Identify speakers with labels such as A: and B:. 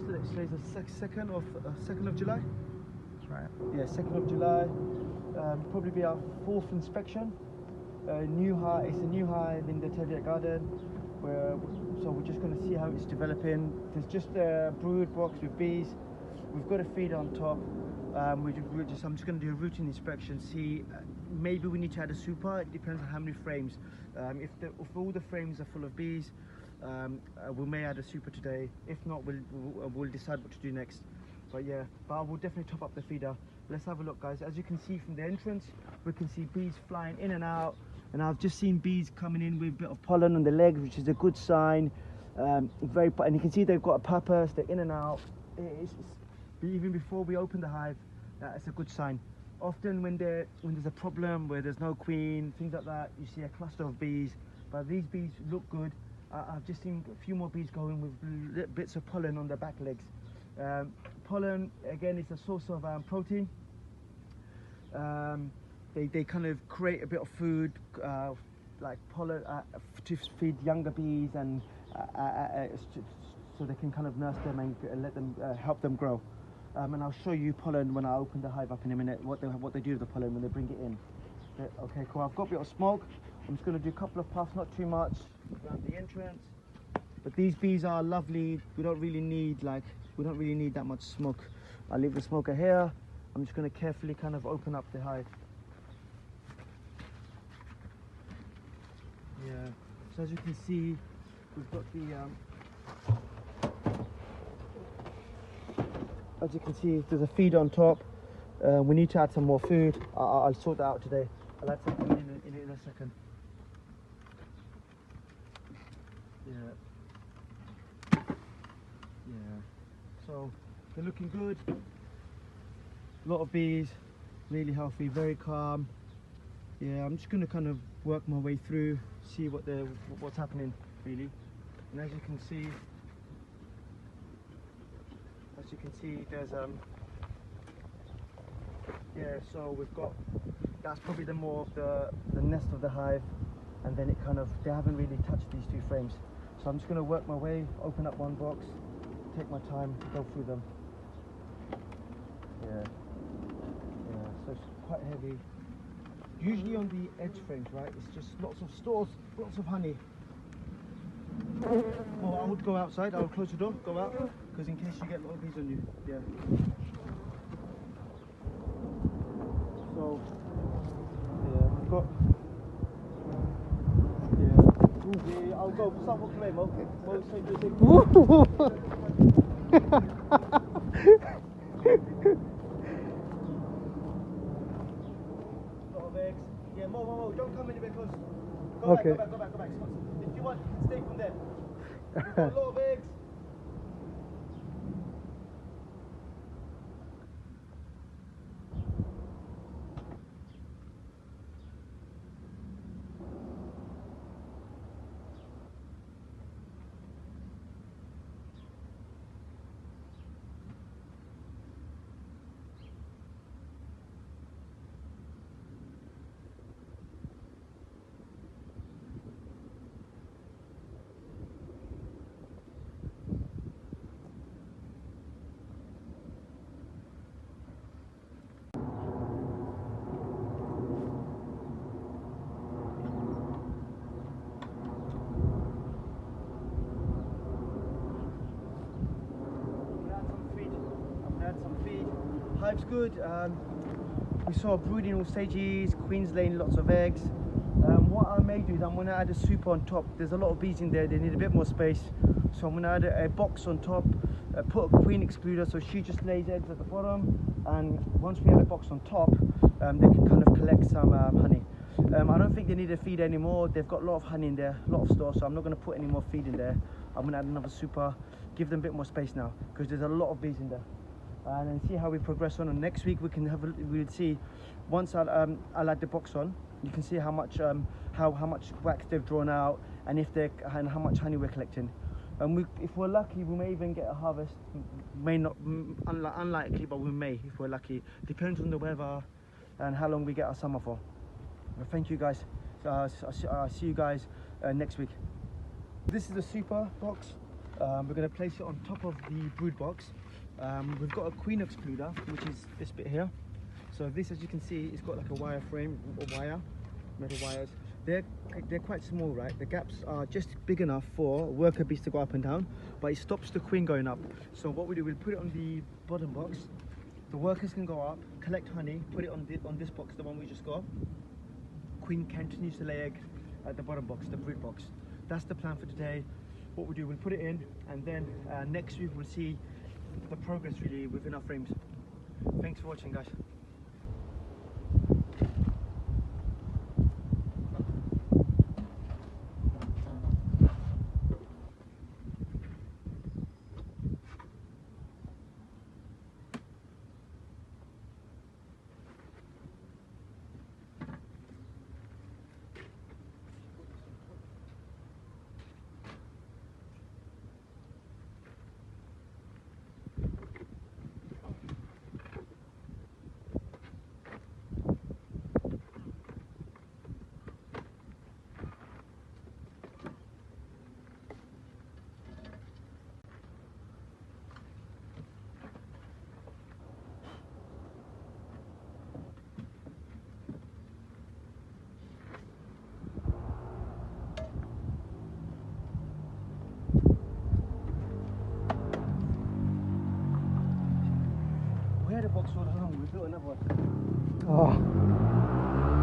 A: today's the 2nd of July.
B: That's right.
A: Yeah, 2nd of July. Probably be our 4th inspection. New hive. It's a new hive in the Teviot garden. So we're just going to see how it's developing. There's just a brood box with bees. We've got a feeder on top. I'm just going to do a routine inspection. See, maybe we need to add a super. It depends on how many frames. If all the frames are full of bees, we may add a super today. If not, we'll decide what to do next. But yeah, I will definitely top up the feeder. Let's have a look, guys. As you can see from the entrance, we can see bees flying in and out. And I've just seen bees coming in with a bit of pollen on the legs, which is a good sign. And you can see they've got a purpose. They're in and out. Even before we open the hive, it's a good sign. Often when there's a problem where there's no queen, things like that, you see a cluster of bees. But these bees look good. I've just seen a few more bees going with bits of pollen on their back legs. Pollen, again, is a source of protein. They kind of create a bit of food, like pollen, to feed younger bees, and so they can kind of nurse them and let them help them grow. And I'll show you pollen when I open the hive up in a minute, what they do with the pollen when they bring it in. Okay, cool. I've got a bit of smoke. I'm just going to do a couple of puffs, not too much, around the entrance. But these bees are lovely. We don't really need that much smoke. I'll leave the smoker here. I'm just going to carefully kind of open up the hive. Yeah. So as you can see, we've got as you can see, there's a feed on top. We need to add some more food. I'll sort that out today. I'll add some food in a second. Yeah. So they're looking good. A lot of bees, really healthy, very calm. Yeah, I'm just going to kind of work my way through, see what's happening really. And as you can see, there's yeah. So we've got, that's probably the more of the nest of the hive, and then they haven't really touched these two frames. So I'm just going to work my way, open up one box, take my time to go through them. Yeah. So it's quite heavy. Usually on the edge frames, right? It's just lots of stores, lots of honey. Well, I would go outside. I would close the door, go out, because in case you get a lot of bees on you. Yeah. So yeah, we've got. Yeah. I'll go. Start walking away, Mo. Mo, say do thing. Lot of eggs. Yeah, Mo, don't come anywhere close. Go back. If you want, you can stay from there. We've got a lot of eggs. Hive's good. We saw brooding all stages, queens laying lots of eggs. What I may do is I'm going to add a super on top. There's a lot of bees in there, they need a bit more space. So I'm going to add a box on top, put a queen excluder so she just lays eggs at the bottom. And once we have a box on top, they can kind of collect some honey. I don't think they need a feed anymore. They've got a lot of honey in there, a lot of store, so I'm not going to put any more feed in there. I'm going to add another super, give them a bit more space now, because there's a lot of bees in there. And then see how we progress on. And next week we'll see. Once I'll add the box on, you can see how much wax they've drawn out, and how much honey we're collecting. And if we're lucky, we may even get a harvest. May not, unlikely, but we may if we're lucky. Depends on the weather and how long we get our summer for. Well, thank you guys. I'll see you guys next week. This is the super box. We're going to place it on top of the brood box. We've got a queen excluder, which is this bit here. So this, as you can see, it's got like a wire frame or metal wires. They're quite small, right? The gaps are just big enough for worker bees to go up and down, but it stops the queen going up. So what we do, we'll put it on the bottom box. The workers can go up, collect honey, put it on this box, the one we just got. Queen continues to lay egg at the bottom box, the brood box. That's the plan for today. What we do, we'll put it in, and then next week we'll see the progress really within our frames. Thanks for watching, guys. We had a box all along, we built another one. Oh.